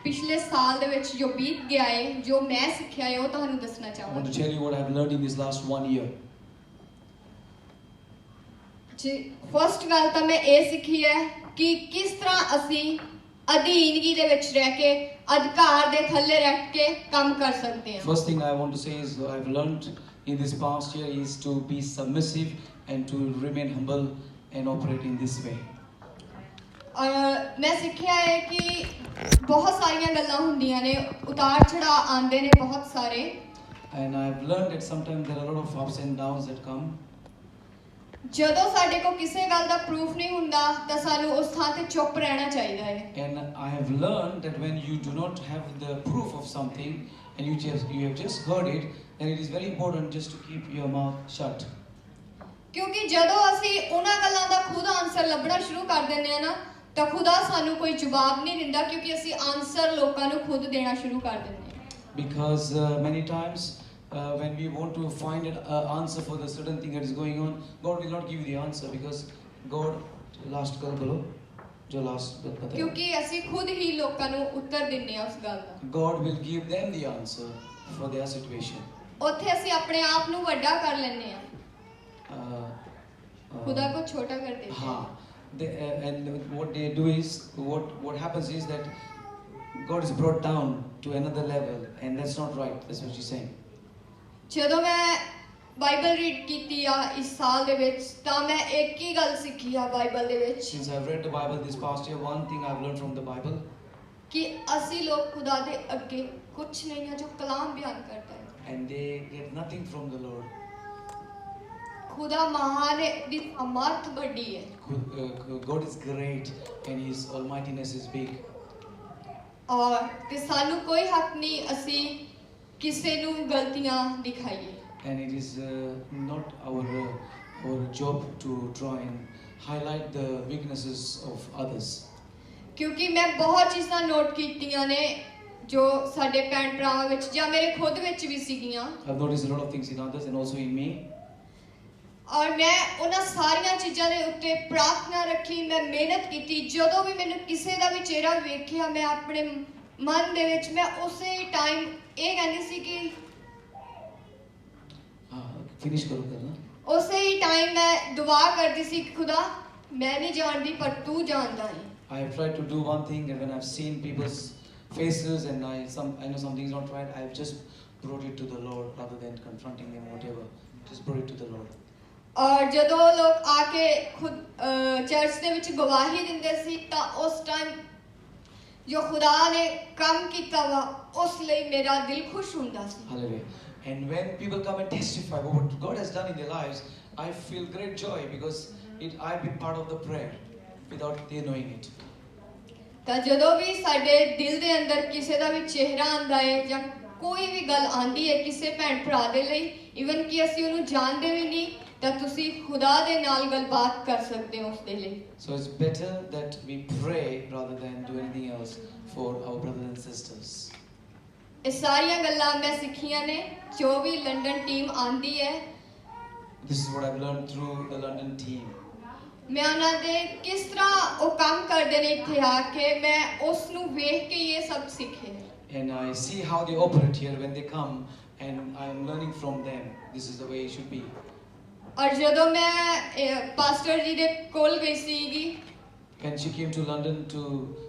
पिछले साल दे विच जो बीत गया है, जो मैं सीखिया है, वो तुहानू दसना I want चाहांगी। to tell you what I have learned in this last 1 year. जी, फर्स्ट गल तो मैं ये सीखी है कि किस तरह असी अधीनगी दे विच रह के अधिकार दे थल्ले रह के काम कर सकते हैं। First thing I want to say is I've learned in this past year is to be submissive and to remain humble and operate in this way. और मैं सीखिया है कि बहुत सारियां गल्लां हुंदियां ने, उतार चढ़ाव आंदे ने बहुत सारे। And I've learned that sometimes there are a lot of ups and downs that come. ਜਦੋਂ ਸਾਡੇ ਕੋਲ ਕਿਸੇ ਗੱਲ ਦਾ ਪ੍ਰੂਫ ਨਹੀਂ ਹੁੰਦਾ ਤਾਂ ਸਾਨੂੰ ਉਸ ਥਾਂ ਤੇ ਚੁੱਪ ਰਹਿਣਾ ਚਾਹੀਦਾ ਹੈ। And I have learned that when you do not have the proof of something and you have just heard it, then it is very important just to keep your mouth shut. ਕਿਉਂਕਿ ਜਦੋਂ ਅਸੀਂ ਉਹਨਾਂ ਗੱਲਾਂ ਦਾ ਖੁਦ answer ਲੱਭਣਾ ਸ਼ੁਰੂ ਕਰ ਦਿੰਦੇ ਆ ਨਾ ਤਾਂ ਖੁਦਾ ਸਾਨੂੰ ਕੋਈ ਜਵਾਬ ਨਹੀਂ ਦਿੰਦਾ, ਕਿਉਂਕਿ ਅਸੀਂ ਆਨਸਰ ਲੋਕਾਂ ਨੂੰ ਖੁਦ ਦੇਣਾ ਸ਼ੁਰੂ ਕਰ ਦਿੰਦੇ ਹਾਂ। Because many times when we want to find an answer for the certain thing that is going on, God will not give you the answer because God last kar bolo jo last bata ਕਿਉਂਕਿ ਅਸੀਂ ਖੁਦ ਹੀ ਲੋਕਾਂ ਨੂੰ ਉੱਤਰ ਦਿੰਨੇ ਆ ਉਸ ਗੱਲ ਦਾ। God will give them the answer for their situation. ਉੱਥੇ ਅਸੀਂ ਆਪਣੇ ਆਪ ਨੂੰ ਵੱਡਾ ਕਰ ਲੈਂਦੇ ਆ, ਖੁਦਾ ਕੋ ਛੋਟਾ ਕਰ ਦਿੰਦੇ ਹਾਂ ਆ। and what they do is what happens is that God is brought down to another level, and that's not right. That's what she's saying. ਜਦੋਂ ਮੈਂ ਬਾਈਬਲ ਰੀਡ ਕੀਤੀ ਆ ਇਸ ਸਾਲ ਦੇ ਵਿੱਚ ਤਾਂ ਮੈਂ ਇੱਕ ਹੀ ਗੱਲ ਸਿੱਖੀ ਆ ਬਾਈਬਲ ਦੇ ਵਿੱਚ Since I've read the Bible this past year, one thing I've learned from the Bible, ਕਿ ਅਸੀਂ ਲੋਕ ਖੁਦਾ ਦੇ ਅੱਗੇ ਕੁਝ ਨਹੀਂ ਆ ਜੋ ਕਲਾਮ ਬਿਆਨ ਕਰਦਾ ਹੈ। and they get nothing from the Lord. ਖੁਦਾ ਮਹਾਨ ਹੈ, ਦੀ ਸਮਰਥ ਵੱਡੀ ਹੈ। God is great and His almightiness is big. ਔਰ ਤੇ ਸਾਨੂੰ ਕੋਈ ਹੱਕ ਨਹੀਂ ਅਸੀਂ ਕਿਸੇ ਨੂੰ ਗਲਤੀਆਂ ਦਿਖਾਈਏ। And it is not our job to try and highlight the weaknesses of others. ਕਿਉਂਕਿ ਮੈਂ ਬਹੁਤ ਚੀਜ਼ਾਂ ਨੋਟ ਕੀਤੀਆਂ ਨੇ ਜੋ ਸਾਡੇ ਭੈਣ ਭਰਾਵਾਂ ਵਿੱਚ ਜਾਂ ਮੇਰੇ ਖੁਦ ਵਿੱਚ ਵੀ ਸੀਗੀਆਂ। I've noticed a lot of things in others and also in me. ਔਰ ਮੈਂ ਉਹਨਾਂ ਸਾਰੀਆਂ ਚੀਜ਼ਾਂ ਦੇ ਉੱਤੇ ਪ੍ਰਾਰਥਨਾ ਰੱਖੀ, ਮੈਂ ਮਿਹਨਤ ਕੀਤੀ। ਜਦੋਂ ਵੀ ਮੈਨੂੰ ਕਿਸੇ ਦਾ ਵੀ ਚਿਹਰਾ ਵੇਖਿਆ ਮੈਂ ਆਪਣੇ ਮਨ ਦੇ ਵਿੱਚ ਮੈਂ ਉਸੇ ਟਾਈਮ ਇਹ ਕਹਿੰਦੀ ਸੀ ਕਿ Finish karo karna. ਉਸੇ ਹੀ ਟਾਈਮ ਮੈਂ ਦੁਆ ਕਰਦੀ ਸੀ ਕਿ ਖੁਦਾ ਮੈਂ ਨਹੀਂ ਜਾਣਦੀ ਪਰ ਤੂੰ ਜਾਣਦਾ ਹੈ। I have tried to do one thing, and when I've seen people's faces and I know something's not right, I've just brought it to the Lord rather than confronting them, whatever. Just brought it to the Lord. ਔਰ ਜਦੋਂ ਲੋਕ ਆ ਕੇ ਖੁਦ church ਦੇ ਵਿੱਚ ਗਵਾਹੀ ਦਿੰਦੇ ਸੀ ਤਾਂ ਉਸ ਟਾਈਮ ਜੋ ਖੁਦਾ ਨੇ ਕੰਮ ਕੀਤਾ ਵਾ ਉਸ ਲਈ ਮੇਰਾ ਦਿਲ ਖੁਸ਼ ਹੁੰਦਾ ਸੀ। Hallelujah. And when people come and testify about what God has done in their lives, I feel great joy because I've been part of the prayer without they knowing it. ਤਾਂ ਜਦੋਂ ਵੀ ਸਾਡੇ ਦਿਲ ਦੇ ਅੰਦਰ ਕਿਸੇ ਦਾ ਵੀ ਚਿਹਰਾ ਆਂਦਾ ਹੈ ਜਾਂ ਕੋਈ ਵੀ ਗੱਲ ਆਂਦੀ ਹੈ ਕਿਸੇ ਭੈਣ ਭਰਾ ਦੇ ਲਈ, ਇਵਨ ਕਿ ਅਸੀਂ ਉਹਨੂੰ ਜਾਣਦੇ ਵੀ ਨਹੀਂ, ਤਾਂ ਤੁਸੀਂ ਖੁਦਾ ਦੇ ਨਾਲ ਗੱਲਬਾਤ ਕਰ ਸਕਦੇ ਹੋ ਉਸ ਦੇ ਲਈ। So it's better that we pray rather than do anything else for our brothers and sisters. ਇਹ ਸਾਰੀਆਂ ਗੱਲਾਂ ਮੈਂ ਸਿੱਖੀਆਂ ਨੇ ਜੋ ਵੀ ਲੰਡਨ ਟੀਮ ਆਂਦੀ ਹੈ। This is what I've learned through the London team. ਮੈਂ ਉਹਨਾਂ ਦੇ ਕਿਸ ਤਰ੍ਹਾਂ ਉਹ ਕੰਮ ਕਰਦੇ ਨੇ ਇੱਥੇ ਆ ਕੇ ਮੈਂ ਉਸ ਨੂੰ ਵੇਖ ਕੇ ਇਹ ਸਭ ਸਿੱਖੇ। And I see how they operate here when they come, and I am learning from them. This is the way it should be. ਔਰ ਜਦੋਂ ਮੈਂ ਪਾਸਟਰ ਜੀ ਦੇ ਕੋਲ ਗਈ ਸੀਗੀ When she came to London to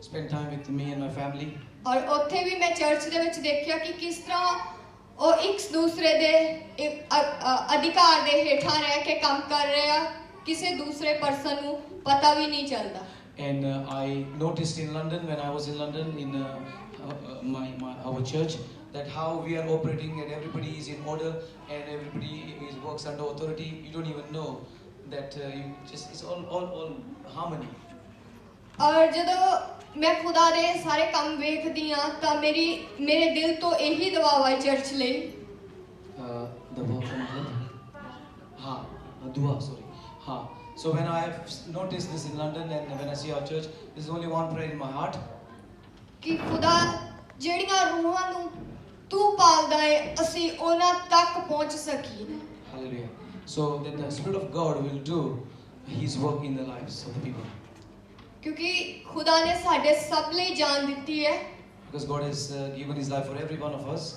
spend time with me and my family, ਔਰ ਉੱਥੇ ਵੀ ਮੈਂ ਚਰਚ ਦੇ ਵਿੱਚ ਦੇਖਿਆ ਕਿ ਕਿਸ ਤਰ੍ਹਾਂ ਉਹ ਇੱਕ ਦੂਸਰੇ ਦੇ ਅਧਿਕਾਰ ਦੇ ਹੇਠਾਂ ਰਹਿ ਕੇ ਕੰਮ ਕਰ ਰਹੇ ਆ, ਕਿਸੇ ਦੂਸਰੇ ਪਰਸਨ ਨੂੰ ਪਤਾ ਵੀ ਨਹੀਂ ਚੱਲਦਾ। and I noticed in London when I was in London in our church that how we are operating and everybody is in order and everybody works under authority. You don't even know that it's all harmony. ਔਰ ਜਦੋਂ ਮੈਂ ਖੁਦਾ ਦੇ ਸਾਰੇ ਕੰਮ ਵੇਖਦੀ ਆ ਤਾਂ ਮੇਰੇ ਦਿਲ ਤੋਂ ਇਹੀ ਦੁਆ ਹੈ ਚਰਚ ਲਈ। Dua ka matlab? Ha, dua, sorry. Ha. So when I have noticed this in London and when I see our church, there's only one prayer in my heart. ਕਿ ਖੁਦਾ ਜਿਹੜੀਆਂ ਰੂਹਾਂ ਨੂੰ ਤੂੰ ਪਾਲਦਾ ਹੈ ਅਸੀਂ ਉਹਨਾਂ ਤੱਕ ਪਹੁੰਚ ਸਕੀਏ। Hallelujah. So that the Spirit of God will do His work in the lives of the people. ਕਿਉਂਕਿ ਖੁਦਾ ਨੇ ਸਾਡੇ ਸਭ ਲਈ ਜਾਨ ਦਿੱਤੀ ਹੈ। because God has given His life for every one of us.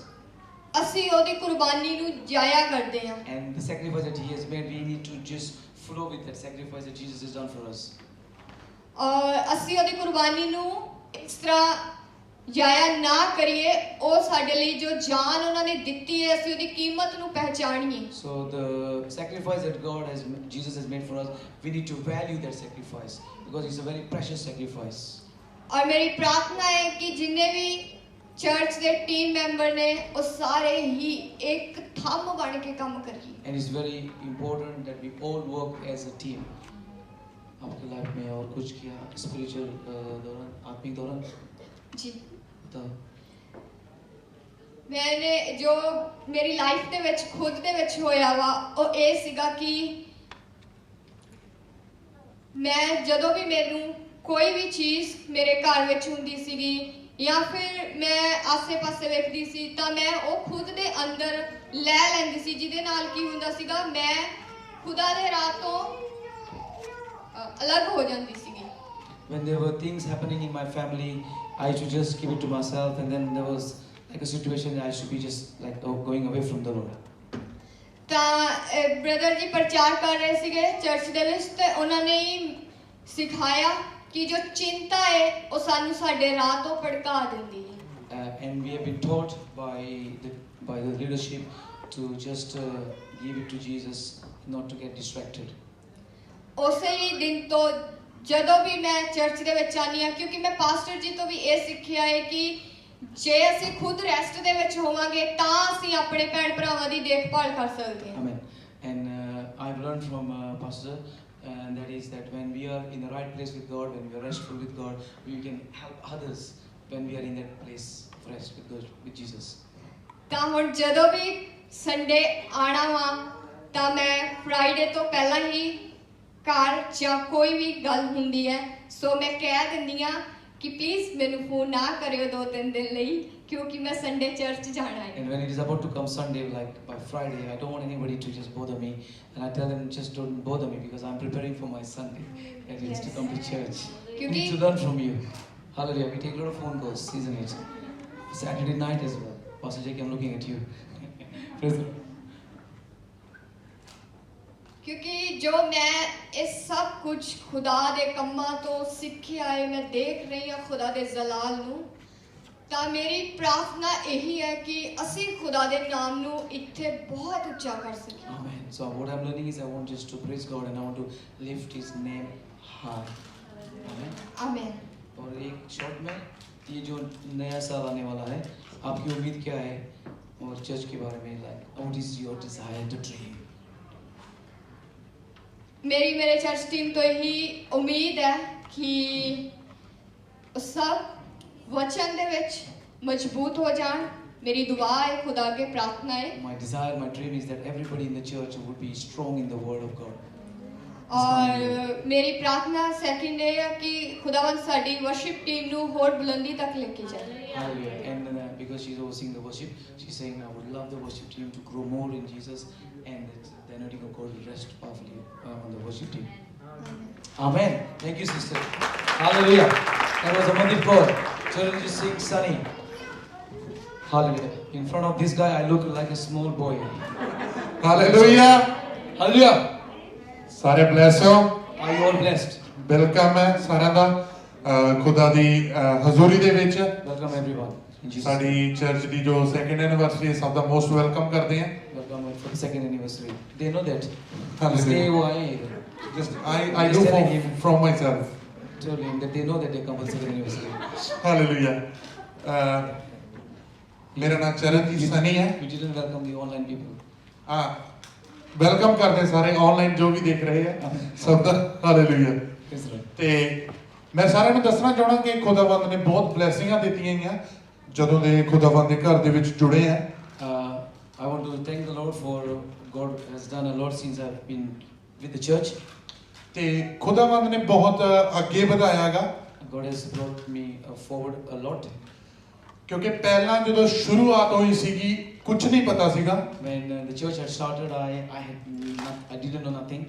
ਅਸੀਂ ਉਹਦੀ ਕੁਰਬਾਨੀ ਨੂੰ ਜਾਇਆ ਕਰਦੇ ਹਾਂ। And the sacrifice that He has made, we need to just flow with that sacrifice that Jesus has done for us. ਔਰ ਅਸੀਂ ਉਹਦੀ ਕੁਰਬਾਨੀ ਨੂੰ ਇਸ ਤਰ੍ਹਾਂ ਜਾਇਆ ਨਾ ਕਰੀਏ। ਉਹ ਸਾਡੇ ਲਈ ਜੋ ਜਾਨ ਉਹਨਾਂ ਨੇ ਦਿੱਤੀ ਹੈ, ਅਸੀਂ ਉਹਦੀ ਕੀਮਤ ਨੂੰ ਪਹਿਚਾਣੀਏ। So the sacrifice that Jesus has made for us, we need to value that sacrifice because it's a very precious sacrifice. ਔਰ ਮੇਰੀ ਪ੍ਰਾਰਥਨਾ ਹੈ ਕਿ ਜਿੰਨੇ ਵੀ ਚਰਚ ਦੇ ਟੀਮ ਮੈਂਬਰ ਨੇ ਉਹ ਸਾਰੇ ਹੀ ਇੱਕ ਥੰਮ ਬਣ ਕੇ ਕੰਮ ਕਰੀਏ। And it's very important that we all work as a team. आपके लाइफ में और कुछ किया स्पिरिचुअल दौरान, आत्मिक दौरान? ਜੀ बताओ। ਮੈਨੇ ਜੋ ਮੇਰੀ ਲਾਈਫ ਦੇ ਵਿੱਚ ਖੁਦ ਦੇ ਵਿੱਚ ਹੋਇਆ ਵਾ ਉਹ ਇਹ ਸੀਗਾ ਕਿ ਮੈਂ ਜਦੋਂ ਵੀ ਮੈਨੂੰ ਕੋਈ ਵੀ ਚੀਜ਼ ਮੇਰੇ ਘਰ ਵਿੱਚ ਹੁੰਦੀ ਸੀਗੀ ਜਾਂ ਫਿਰ ਮੈਂ ਆਸੇ-ਪਾਸੇ ਵੇਖਦੀ ਸੀ ਤਾਂ ਮੈਂ ਉਹ ਖੁਦ ਦੇ ਅੰਦਰ ਲੈ ਲੈਂਦੀ ਸੀ, ਜਿਹਦੇ ਨਾਲ ਕੀ ਹੁੰਦਾ ਸੀਗਾ ਮੈਂ ਖੁਦਾ ਦੇ ਰਾਹ ਤੋਂ ਅਲੱਗ ਹੋ ਜਾਂਦੀ ਸੀਗੀ। When there were things happening in my family, I used to just keep it to myself, and then there was like a situation that I should be just like going away from the Lord. ਤਾਂ brother ਜੀ ਪ੍ਰਚਾਰ ਕਰ ਰਹੇ ਸੀਗੇ church ਦੇ ਵਿੱਚ ਤੇ ਉਹਨਾਂ ਨੇ ਹੀ ਸਿਖਾਇਆ ਕਿ ਜੋ ਚਿੰਤਾ ਹੈ ਉਹ ਸਾਨੂੰ ਸਾਡੇ ਰਾਹ ਤੋਂ ਭਟਕਾ ਦਿੰਦੀ ਹੈ। And we have been taught by the leadership to just give it to Jesus, not to get distracted. ਉਸੇ ਹੀ ਦਿਨ ਤੋਂ ਜਦੋਂ ਵੀ ਮੈਂ ਚਰਚ ਦੇ ਵਿੱਚ ਆਉਂਦੀ ਹਾਂ, ਕਿਉਂਕਿ ਮੈਂ ਪਾਸਟਰ ਜੀ ਤੋਂ ਵੀ ਇਹ ਸਿੱਖਿਆ ਹੈ ਕਿ ਜੇ ਅਸੀਂ ਖੁਦ ਰੈਸਟ ਦੇ ਵਿੱਚ ਹੋਵਾਂਗੇ ਤਾਂ ਅਸੀਂ ਆਪਣੇ ਭੈਣ ਭਰਾਵਾਂ ਦੀ ਦੇਖਭਾਲ ਕਰ ਸਕਦੇ ਹਾਂ। Amen. And I've learned from Pastor, and that is that when we are in the right place with God, when we are restful with God, we can help others when we are in that place of rest with God, with Jesus. ਤਾਂ ਹੁਣ ਜਦੋਂ ਵੀ Sunday ਆਣਾ ਵਾ ਤਾਂ ਮੈਂ Friday ਤੋਂ ਪਹਿਲਾਂ ਹੀ ਘਰ ਜਾਂ ਕੋਈ ਵੀ ਗੱਲ ਹੁੰਦੀ ਹੈ ਸੋ ਮੈਂ ਕਹਿ ਦਿੰਦੀ ਹਾਂ ਕਿ ਪਲੀਜ਼ ਮੈਨੂੰ ਫੋਨ ਨਾ ਕਰਿਓ 2-3 ਦਿਨ ਲਈ ਕਿਉਂਕਿ ਮੈਂ ਸੰਡੇ ਚਰਚ ਜਾਣਾ ਹੈ। And when it is about to come Sunday, like by Friday, I don't want anybody to just bother me, and I tell them just don't bother me because I'm preparing for my Sunday that is to come to church. We need to learn from you. Hallelujah. We take a lot of phone calls, isn't it? Saturday night as well. Pastor Jake, I'm looking at you. Praise the Lord. ਕਿਉਂਕਿ ਜੋ ਮੈਂ ਇਹ ਸਭ ਕੁਝ ਖੁਦਾ ਦੇ ਕੰਮਾਂ ਤੋਂ ਸਿੱਖਿਆ ਹੈ, ਮੈਂ ਦੇਖ ਰਹੀ ਹਾਂ ਖੁਦਾ ਦੇ ਜਲਾਲ ਨੂੰ, ਤਾਂ ਮੇਰੀ ਪ੍ਰਾਰਥਨਾ ਇਹੀ ਹੈ ਕਿ ਅਸੀਂ ਖੁਦਾ ਦੇ ਨਾਮ ਨੂੰ ਇੱਥੇ ਬਹੁਤ ਉੱਚਾ ਕਰ ਸਕੀਏ। Amen. So what I'm learning is I want just to praise God and I want to lift His name high. Amen. आमेन। और एक शॉर्ट में ये जो नया साल आने वाला है, आपकी उम्मीद क्या है और चर्च के बारे में, like what is your desire to dream? मेरे चर्च टीम तो यही उम्मीद है कि सब वचन दे विच मजबूत हो जान। मेरी दुआ है, खुदा के प्रार्थना है। My desire, my dream is that everybody in the church would be strong in the word of God. और मेरी प्रार्थना सेकंड है कि खुदावंद साडी वर्शिप टीम नु होर बुलंदी तक लेके जाए। Hallelujah. And because she's overseeing the worship, she's saying I would love the worship team to grow more in Jesus, and the anointing of God will rest powerfully on the worship team. Amen. Thank you, sister. Hallelujah. That was a Mandip call. Children just sing Sunny. Hallelujah. In front of this guy, I look like a small boy. Hallelujah. Hallelujah. ਸਾਰੇ bless ਹੋ। Are you all blessed? Welcome ਹੈ ਸਾਰਿਆਂ ਦਾ ਖੁਦਾ ਦੀ ਹਜ਼ੂਰੀ ਦੇ ਵਿੱਚ। Welcome everyone. In Jesus' name. ਸਾਡੀ church ਦੀ ਜੋ ਸੈਕੰਡ ਐਨੀਵਰਸਰੀ ਹੈ, ਸਭ ਦਾ ਮੋਸਟ ਵੈਲਕਮ ਕਰਦੇ ਹਾਂ। Welcome for the second anniversary. They know that. Hallelujah. इसलिए वो आए हैं इधर. Just I do from myself. Told him that they know that they come for the second anniversary. Hallelujah. ਮੇਰਾ ਨਾਮ ਚਰਨਜੀਤ ਸਨੀ ਹੈ। You didn't welcome the online people. ਹਾਂ, welcome ਕਰਦੇ ਸਾਰੇ ਆਨਲਾਈਨ ਜੋ ਵੀ ਦੇਖ ਰਹੇ ਆ ਸਭ ਦਾ। ਹਾਲੇਲੂਇਆ। Praise the Lord. ਤੇ ਮੈਂ ਸਾਰਿਆਂ ਨੂੰ ਦੱਸਣਾ ਚਾਹਣਾ ਕਿ ਖੁਦਾਵੰਦ ਨੇ ਬਹੁਤ ਬਲੇਸਿੰਗਾਂ ਦਿੱਤੀਆਂ ਗਈਆਂ ਜਦੋਂ ਦੇ ਖੁਦਾਵੰਦ ਦੇ ਘਰ ਦੇ ਵਿੱਚ ਜੁੜੇ ਆ। I want to thank the Lord for God has done a lot since I've been with the church. ਤੇ ਖੁਦਾਵੰਦ ਨੇ ਬਹੁਤ ਅੱਗੇ ਵਧਾਇਆਗਾ। God has brought me forward a lot. ਕਿਉਂਕਿ ਪਹਿਲਾਂ ਜਦੋਂ ਸ਼ੁਰੂਆਤ ਹੋਈ ਸੀਗੀ ਕੁਝ ਨਹੀਂ ਪਤਾ ਸੀਗਾ। When the church had started, I didn't know nothing.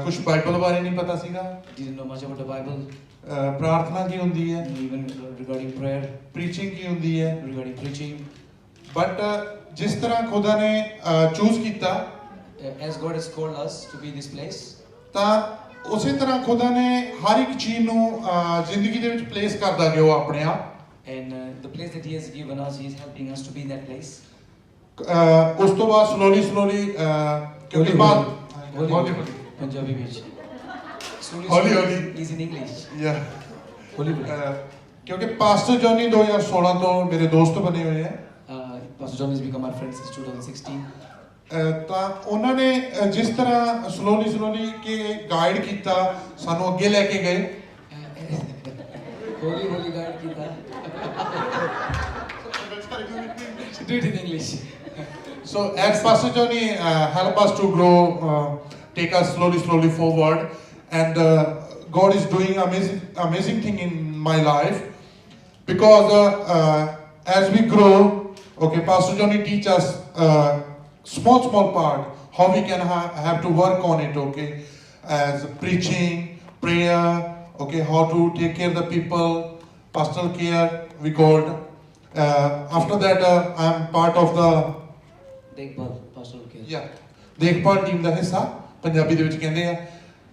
ਕੁਝ ਬਾਈਬਲ ਬਾਰੇ ਨਹੀਂ ਪਤਾ ਸੀਗਾ। Didn't know much about the Bible. प्रार्थना की हुंदी है, even regarding prayer, preaching की हुंदी है, regarding preaching. but जिस तरह खुदा ने चूज किया, As God has called us to be this place, ਤਾਂ ਉਸੇ ਤਰ੍ਹਾਂ ਖੁਦਾ ਨੇ ਹਰ ਇੱਕ ਚੀਜ਼ ਨੂੰ ਜ਼ਿੰਦਗੀ ਦੇ ਵਿੱਚ ਪਲੇਸ ਕਰਦਾ ਗਿਆ ਉਹ ਆਪਣੇ ਆਪ। and the place that He has given us, He is helping us to be in that place. ਉਸ ਤੋਂ ਬਾਅਦ slowly ਕਿਉਂਕਿ ਬਾਅਦ Holy Punjabi ਵਿੱਚ Holy is in English. yeah Holy ਕਿਉਂਕਿ ਪਾਸਟਰ ਜੌਨੀ 2016 ਤੋਂ ਮੇਰੇ ਦੋਸਤ ਬਣੇ ਹੋਏ ਹੈ। Pastor John has become our friend since 2016. ਤਾਂ ਉਹਨਾਂ ਨੇ ਜਿਸ ਤਰ੍ਹਾਂ slowly ਕਿ ਗਾਈਡ ਕੀਤਾ, ਸਾਨੂੰ ਅੱਗੇ ਲੈ ਕੇ ਗਏ। Holy God kita. Do it in English. So as Pastor Johnny help us to grow, take us slowly forward, and God is doing amazing thing in my life, because as we grow, okay, Pastor Johnny teach us small part how we can have to work on it, okay, as preaching, prayer, okay, how to take care of the people, pastoral care we called. After that I am part of the Dekbal pastoral care. yeah ਦੇਖਭਾਲ team ਦਾ ਹਿੱਸਾ ਪੰਜਾਬੀ ਦੇ ਵਿੱਚ ਕਹਿੰਦੇ ਆ।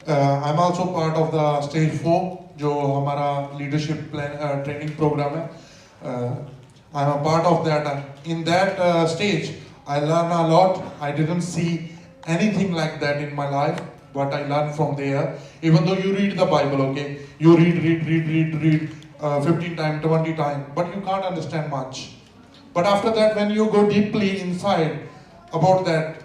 I am also part of the stage 4 ਜੋ ਹਮਾਰਾ leadership plan training program ਹੈ। I am a part of that. In that stage I learn a lot. I didn't see anything like that in my life, but I learned from there. Even though you read the Bible, okay, you read 15 times, 20 times, but you can't understand much. But after that, when you go deeply inside about that,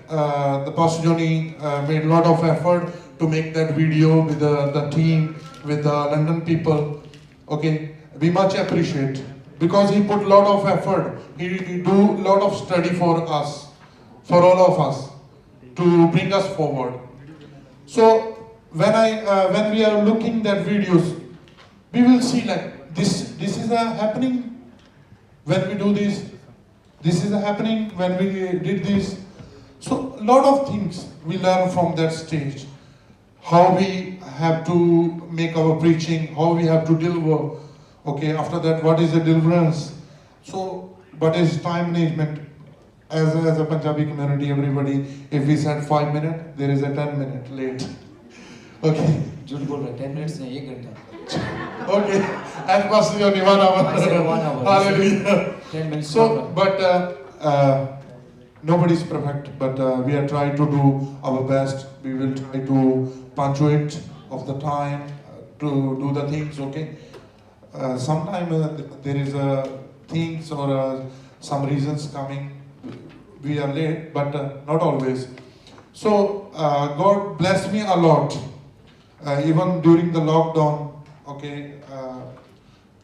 the Pastor Johnny made a lot of effort to make that video with the team, with the London people. Okay, we much appreciate, because he put a lot of effort. He do a lot of study for us, for all of us, to bring us forward. So when we are looking that videos, we will see like this is happening when we do this. This is happening when we did this. So a lot of things we learn from that stage. How we have to make our preaching, how we have to deliver. Okay, after that, what is the deliverance? So, what is time management? As a Punjabi community, everybody, if we said 5 minutes, there is a 10-minute late. Okay. झूठ बोल रहा है, 10 minutes नहीं 1 घंटा. Okay. And Pastor Johnny 1 hour. I said 1 hour. Hallelujah. 10 minutes. So, but nobody is perfect, but we are trying to do our best. We will try to punctuate of the time to do the things. Okay. Sometimes there is things or some reasons coming. We are late, but not always. So God blessed me a lot. Even during the lockdown, okay,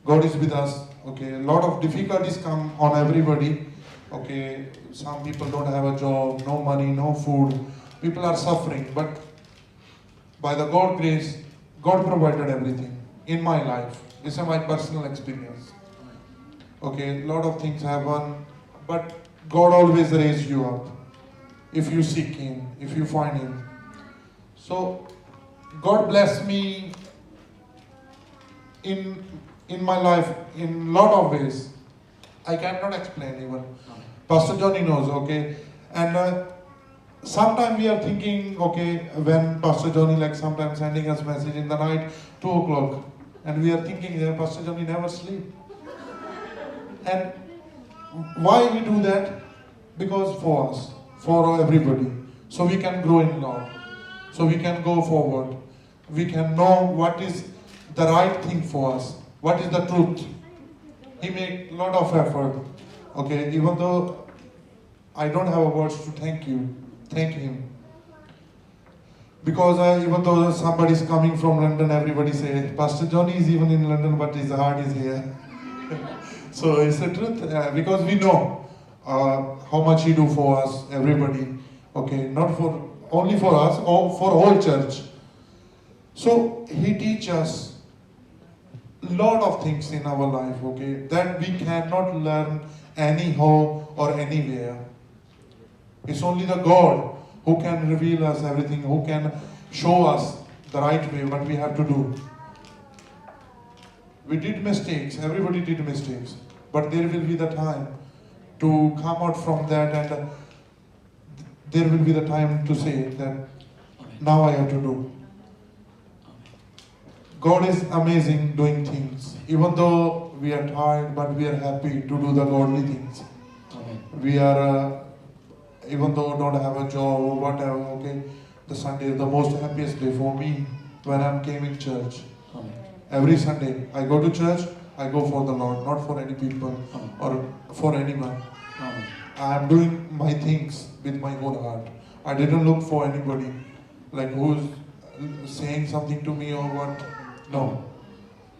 God is with us. Okay, a lot of difficulties come on everybody. Okay, some people don't have a job, no money, no food. People are suffering, but by the God grace, God provided everything in my life. This is my personal experience. Okay, a lot of things happen, but God always raises you up if you seek Him, if you find Him. So God bless me in my life in lot of ways. I cannot explain even. Pastor Johnny knows, okay, and sometimes we are thinking, okay, when Pastor Johnny like sometimes sending us message in the night 2 o'clock, and we are thinking that Pastor Johnny never sleep. And why we do that? Because for us, for everybody, so we can grow in love, so we can go forward, we can know what is the right thing for us, what is the truth. He made a lot of effort. Okay, even though I don't have words to thank him, because even though somebody is coming from London, everybody say Pastor Johnny is even in London, but his heart is here. So it's the truth, because we know how much he do for us, everybody. Okay, not for only for us, or for whole church. So he teach us lot of things in our life, okay, that we cannot learn anyhow or anywhere. It's only the God who can reveal us everything, who can show us the right way, what we have to do. We did mistakes, everybody did mistakes. But there will be the time to come out from that, and there will be the time to say that Amen. now I have to do. God is amazing doing things. Even though we are tired, but we are happy to do the godly things. Amen. We are, even though don't have a job or whatever, okay, the Sunday is the most happiest day for me when I'm came in church. Amen. Every Sunday I go to church, I go for the Lord, not for any people Amen. or for anyone. Amen. I am doing my things with my whole heart. I didn't look for anybody like who's saying something to me or what. No.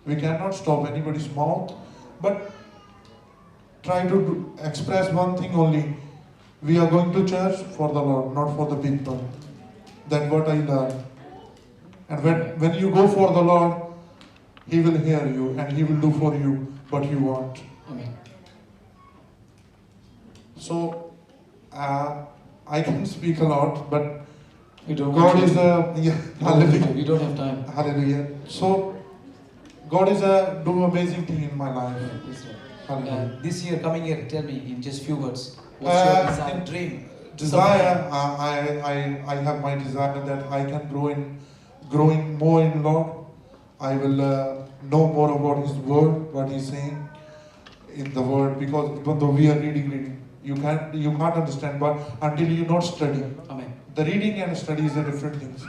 We cannot stop anybody's mouth, but try to express one thing only. We are going to church for the Lord, not for the people. That's what I learned. And when you go for the Lord, He will hear you and He will do for you what you want. Amen. So, I can speak a lot, but We don't God want is to- hallelujah. We don't have time. Hallelujah. So, God is do amazing thing in my life. Please don't. Hallelujah. This year, coming year, tell me in just few words. What's your desire, in dream? Desire, I have my desire that I can growing more in Lord. I will know more about His word, what He's saying in the word. Because even though we are reading, you can't understand, but until you not study. Amen. The reading and study is a different things.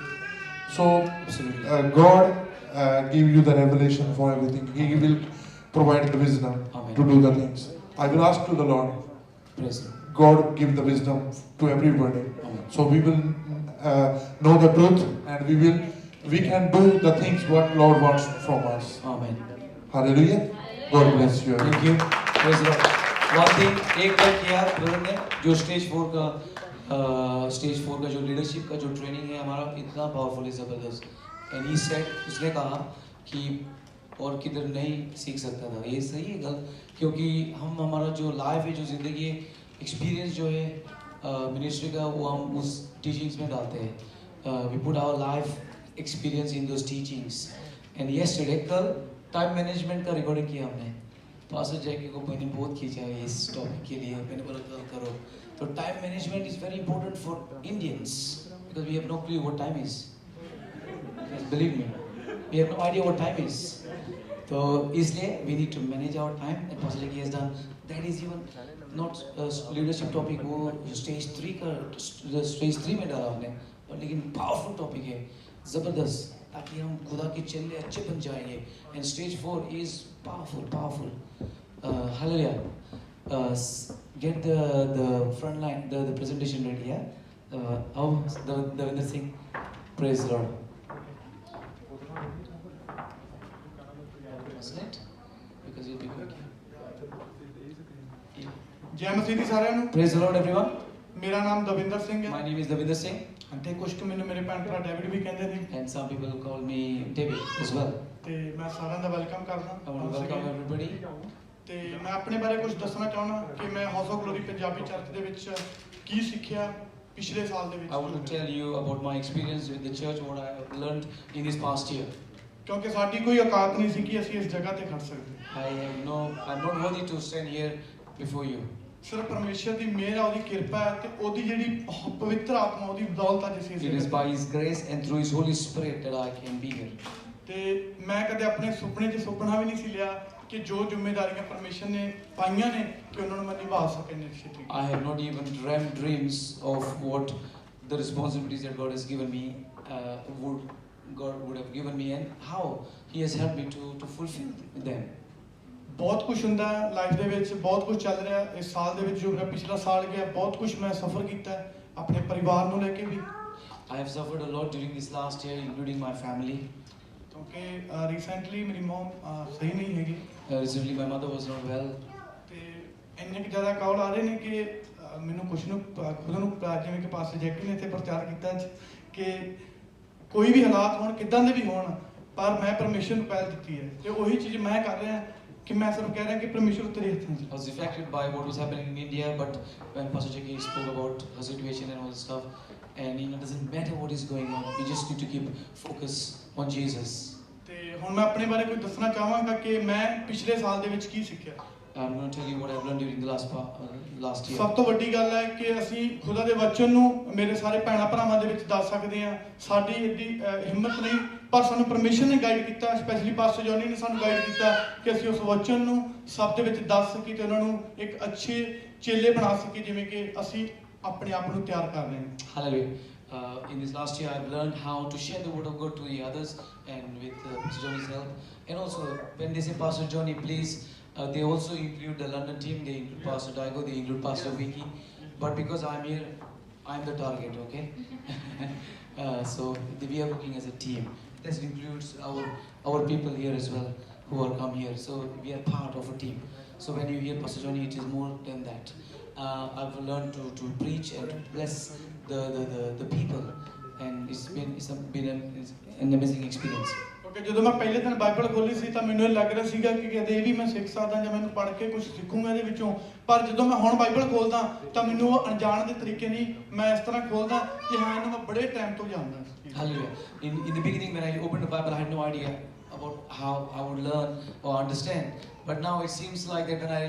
So Absolutely. God give you the revelation for everything. He will provide the wisdom Amen. to do the things. I will ask to the Lord. Praise Him. God give the wisdom to everybody. Amen. So we will know the truth, and we can do the things what Lord wants from us. Amen. Hallelujah. God bless you. Thank you. Praise the Lord. One thing, एक बार किया brother ने जो stage 4 का जो leadership का जो training है हमारा इतना पावरफुल है ज़बरदस्त. एंड ही सेड, उसने कहा कि और किधर नहीं सीख सकता था. ये सही है गलत, क्योंकि हमारा जो लाइफ है, जो ज़िंदगी है, एक्सपीरियंस जो है मिनिस्ट्री का, वो हम उस टीचिंग्स में डालते हैं. We put our life experience in those teachings. And yesterday कल टाइम मैनेजमेंट का रिकॉर्डिंग किया हमने. पास्टर जैकी को मैंने बहुत खींचा है इस टॉपिक के लिए. मैंने बोला कल करो. तो time management is very important for Indians because we have no clue what time is. Believe me, we have no idea what time is. तो इसलिए we need to manage our time. And pastor Jackie has done that. Is even not leadership topic, वो stage 3 में डाला हमने, और लेकिन powerful topic है, ज़बरदस्त, ताकि हम खुदा के चेले अच्छे बन जाएंगे. And stage 4 is powerful. Hallelujah. Get the front line, the presentation ready. Yeah. How the Davinder Singh. Praise the Lord. Wasn't it? Because you'll be quick. Yeah. ਜੈ ਮਸੀਹ ਦੀ ਸਾਰਿਆਂ ਨੂੰ. Praise the Lord, everyone. ਮੇਰਾ ਨਾਮ Davinder Singh My ਹੈ name is Davinder Singh, ਤੇ ਕੁਝ ਕੁ ਮੈਨੂੰ ਮੇਰੇ ਭੈਣ ਭਰਾ ਡੇਵਿਡ ਵੀ ਕਹਿੰਦੇ ਨੇ, and some people call me David as well. ਤੇ ਮੈਂ ਸਾਰਿਆਂ ਦਾ ਵੈਲਕਮ ਕਰਦਾ. I want to welcome everybody. ਤੇ ਮੈਂ ਆਪਣੇ ਬਾਰੇ ਕੁਝ ਦੱਸਣਾ ਚਾਹੁੰਦਾ ਕਿ ਮੈਂ house of glory Punjabi church ਦੇ ਵਿੱਚ ਕੀ ਸਿੱਖਿਆ ਪਿਛਲੇ ਸਾਲ ਦੇ I want to ਵਿੱਚ, tell you about my experience with the church, what I have learned in this past year. ਕਿਉਂਕਿ ਸਾਡੀ ਕੋਈ ਔਕਾਤ ਨਹੀਂ ਸੀ ਕਿ ਅਸੀਂ ਇਸ ਜਗ੍ਹਾ ਤੇ ਖੜ ਸਕਦੇ. I'm not worthy to stand here before you. ਸਿਰਫ ਪਰਮੇਸ਼ਰ ਦੀ ਮਿਹਰ ਆ, ਉਹਦੀ ਕਿਰਪਾ ਹੈ, ਤੇ ਉਹਦੀ ਜਿਹੜੀ ਪਵਿੱਤਰ ਆਤਮਾ, ਉਹਦੀ ਬਦੌਲਤ ਅੱਜ ਅਸੀਂ ਇਸ It is ਜਗ੍ਹਾ by His grace and through His Holy Spirit that I can be here. ਤੇ ਮੈਂ ਕਦੇ ਆਪਣੇ ਸੁਪਨੇ 'ਚ ਸੁਪਨਾ ਵੀ ਨਹੀਂ ਸੀ ਲਿਆ ਕਿ ਜੋ ਜ਼ਿੰਮੇਵਾਰੀਆਂ ਪਰਮੇਸ਼ਰ ਨੇ ਪਾਈਆਂ ਨੇ ਕਿ ਉਹਨਾਂ ਨੂੰ ਮੈਂ ਨਿਭਾ ਸਕਾਂ ਨਿਸ਼ਚਿਤ ਤਰੀਕੇ ਨਾਲ. I have not even dreamt dreams of what the responsibilities that God has given me would have given me, and how He has helped me to fulfill them. ਬਹੁਤ ਕੁਝ ਹੁੰਦਾ ਹੈ ਲਾਈਫ ਦੇ ਵਿੱਚ, ਬਹੁਤ ਕੁਝ ਚੱਲ ਰਿਹਾ ਇਸ ਸਾਲ ਦੇ ਵਿੱਚ, ਜੋ ਮੇਰਾ ਪਿਛਲਾ ਸਾਲ ਗਿਆ, ਬਹੁਤ ਕੁਝ ਮੈਂ ਸਫ਼ਰ ਕੀਤਾ ਹੈ ਆਪਣੇ ਪਰਿਵਾਰ ਨੂੰ ਲੈ ਕੇ ਵੀ, I have suffered a lot during this last year, including my family. ਕਿਉਂਕਿ ਰੀਸੈਂਟਲੀ ਮੇਰੀ ਮਮ ਸਹੀ ਨਹੀਂ ਹੈਗੀ, Recently, my mother was not well. ਤੇ ਇੰਨੇ ਕੁ ਜ਼ਿਆਦਾ ਕਾਲ ਆ ਰਹੇ ਨੇ ਕਿ ਮੈਨੂੰ ਕੁਝ ਨੂੰ ਖੁਦ ਨੂੰ ਜਿਵੇਂ ਕਿ ਪਾਸਟਰ ਜੈਕੀ ਨੇ ਇੱਥੇ ਪ੍ਰਚਾਰ ਕੀਤਾ ਅੱਜ ਕਿ ਕੋਈ ਵੀ ਹਾਲਾਤ ਹੋਣ, ਕਿੱਦਾਂ ਦੇ ਵੀ ਹੋਣ, ਪਰ ਮੈਂ ਪਰਮੇਸ਼ਰ ਨੂੰ ਪਹਿਲ ਦਿੱਤੀ ਹੈ. ਤੇ ਉਹੀ ਚੀਜ਼ ਮੈਂ ਕਰ ਰਿਹਾ ਕਿ ਮੈਂ ਸਿਰਫ ਕਹਿ ਰਿਹਾ ਕਿ ਪਰਮੇਸ਼ਰ ਤੇਰੇ ਹੱਥਾਂ 'ਚ. I was affected by what was happening in India, but when Pastor Jackie spoke about her situation and all this stuff, and it doesn't matter what is going on, we just need to keep focus on Jesus. ਤੇ ਹੁਣ ਮੈਂ ਆਪਣੇ ਬਾਰੇ ਕੁਝ ਦੱਸਣਾ ਚਾਹਾਂਗਾ ਕਿ ਮੈਂ ਪਿਛਲੇ ਸਾਲ ਦੇ ਵਿੱਚ ਕੀ ਸਿੱਖਿਆ। I'm going to tell you what I've learned during the last year. ਸਭ ਤੋਂ ਵੱਡੀ ਗੱਲ ਹੈ ਕਿ ਅਸੀਂ ਖੁਦਾ ਦੇ ਵਚਨ ਨੂੰ ਮੇਰੇ ਸਾਰੇ ਭੈਣਾਂ ਭਰਾਵਾਂ ਦੇ ਵਿੱਚ ਦੱਸ ਸਕਦੇ ਹਾਂ। ਸਾਡੀ ਏਡੀ ਹਿੰਮਤ ਨਹੀਂ, ਪਰ ਸਾਨੂੰ ਪਰਮੇਸ਼ਰ ਨੇ ਗਾਈਡ ਕੀਤਾ, ਸਪੈਸ਼ਲੀ ਪਾਸਟਰ ਜੋਨੀ ਨੇ ਸਾਨੂੰ ਗਾਈਡ ਕੀਤਾ ਕਿ ਅਸੀਂ ਉਸ ਵਚਨ ਨੂੰ ਸਭ ਦੇ ਵਿੱਚ ਦੱਸ ਸਕੀਏ ਤੇ ਉਹਨਾਂ ਨੂੰ ਇੱਕ ਅੱਛੇ ਚੇਲੇ ਬਣਾ ਸਕੀਏ, ਜਿਵੇਂ ਕਿ ਅਸੀਂ ਆਪਣੇ ਆਪ ਨੂੰ ਤਿਆਰ ਕਰ ਰਹੇ ਹਾਂ। Hallelujah. In this last year, I've learned how to share the word of God to the others, and with Pastor Johnny's help. And also, when they say Pastor Johnny, please, they also include the London team. They include Pastor Daigo. They include Pastor Vicky. But because I'm here, I'm the target. Okay. So we are working as a team. This includes our people here as well who are come here. So we are part of a team. So when you hear Pastor Johnny, it is more than that. I've learned to preach and to bless the people, and it's been an amazing experience. ਕਿਉਂਕਿ ਜਦੋਂ ਮੈਂ ਪਹਿਲੇ ਦਿਨ Bible ਖੋਲੀ ਸੀ ਤਾਂ ਮੈਨੂੰ ਇਹ ਲੱਗ ਰਿਹਾ ਸੀਗਾ ਕਿ ਕਦੇ ਇਹ ਵੀ ਮੈਂ ਸਿੱਖ ਸਕਦਾ ਜਾਂ ਮੈਨੂੰ ਪੜ੍ਹ ਕੇ ਕੁਝ ਸਿੱਖੂੰਗਾ ਇਹਦੇ ਵਿੱਚੋਂ, ਪਰ ਜਦੋਂ ਮੈਂ ਹੁਣ ਬਾਈਬਲ ਖੋਲਦਾ ਤਾਂ ਮੈਨੂੰ ਉਹ ਅਣਜਾਣ ਦੇ ਤਰੀਕੇ ਨਹੀਂ, ਮੈਂ ਇਸ ਤਰ੍ਹਾਂ ਖੋਲਦਾ ਕਿ ਹਾਂ ਇਹਨੂੰ ਮੈਂ ਬੜੇ ਟਾਈਮ ਤੋਂ ਜਾਣਦਾ। Hallelujah. In the beginning, when I opened the Bible, I had no idea about how I would learn or understand. But now it seems like that when I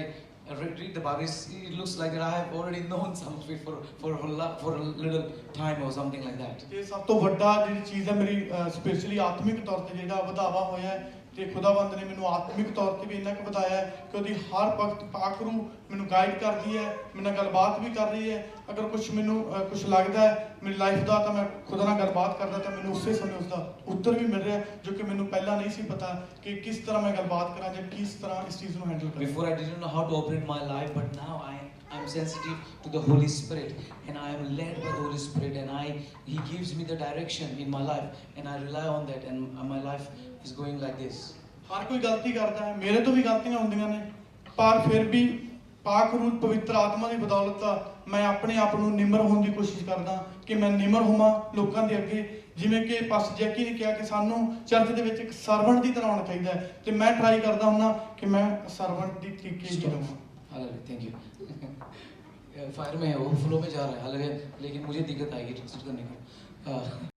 read the Bible, it looks like that I have already known some of it for a little time or something like that. ਤੇ ਸਭ ਤੋਂ ਵੱਡਾ ਜਿਹੜੀ ਚੀਜ਼ ਹੈ ਮੇਰੀ specially ਆਤਮਿਕ ਤੌਰ ਤੇ ਜਿਹੜਾ ਵਧਾਵਾ ਹੋਇਆ ਹੈ, ਤੇ ਖੁਦਾਵੰਦ ਨੇ ਮੈਨੂੰ ਆਤਮਿਕ ਤੌਰ ਤੇ ਵੀ ਇੰਨਾ ਕੁ ਵਧਾਇਆ ਹੈ ਕਿ ਉਹਦੀ ਹਰ ਵਕਤ ਪਾਕ ਰੂਹ ਮੈਨੂੰ ਗਾਈਡ ਕਰਦੀ ਹੈ, ਮੇਰੇ ਨਾਲ ਗੱਲਬਾਤ ਵੀ ਕਰ ਰਹੀ ਹੈ। ਅਗਰ ਮੈਨੂੰ ਕੁਝ ਲੱਗਦਾ ਹੈ ਮੇਰੀ ਲਾਈਫ ਦਾ, ਤਾਂ ਮੈਂ ਖੁਦਾ ਨਾਲ ਗੱਲਬਾਤ ਕਰਦਾ ਤਾਂ ਮੈਨੂੰ ਉਸੇ ਸਮੇਂ ਉਸਦਾ ਉੱਤਰ ਵੀ ਮਿਲ ਰਿਹਾ, ਜੋ ਕਿ ਮੈਨੂੰ ਪਹਿਲਾਂ ਨਹੀਂ ਸੀ ਪਤਾ ਕਿ ਕਿਸ ਤਰ੍ਹਾਂ ਮੈਂ ਗੱਲਬਾਤ ਕਰਾਂ ਜਾਂ ਕਿਸ ਤਰ੍ਹਾਂ ਇਸ ਚੀਜ਼ ਨੂੰ ਹੈਂਡਲ ਕਰਾਂ। Before I didn't know how to operate my life, but now I'm sensitive to the Holy Spirit, and I am led by the Holy Spirit, and He gives me the direction in my life, and I rely on that, and my life is going like this. ਹਰ ਕੋਈ ਗਲਤੀ ਕਰਦਾ ਹੈ, ਮੇਰੇ ਤੋਂ ਵੀ ਗਲਤੀਆਂ ਹੁੰਦੀਆਂ ਨੇ, ਪਰ ਫਿਰ ਵੀ ਪਾਕ ਰੂਹ ਪਵਿੱਤਰ ਆਤਮਾ ਦੀ ਬਦੌਲਤ ਮੈਂ ਆਪਣੇ ਆਪ ਨੂੰ ਨਿਮਰ ਹੋਣ ਦੀ ਕੋਸ਼ਿਸ਼ ਕਰਦਾ ਕਿ ਮੈਂ ਨਿਮਰ ਹੋਵਾਂ ਲੋਕਾਂ ਦੇ ਅੱਗੇ, ਜਿਵੇਂ ਕਿ ਪਾਸਟਰ ਜੈਕੀ ਨੇ ਕਿਹਾ ਕਿ ਸਾਨੂੰ ਚਰਚ ਦੇ ਵਿੱਚ ਇੱਕ ਸਰਵੈਂਟ ਦੀ ਤਰ੍ਹਾਂ ਹੋਣਾ ਚਾਹੀਦਾ ਹੈ, ਤੇ ਮੈਂ ਟਰਾਈ ਕਰਦਾ ਹੁੰਦਾ ਕਿ ਮੈਂ ਸਰਵੈਂਟ ਦੀ ਤਰੀਕੇ ਹੀ ਰਹਾਂ। Hallelujah, thank you. फायर में है वो, फ्लो में जा रहा है, हालेलुया, लेकिन मुझे दिक्कत आएगी ट्रांसलेट करने का।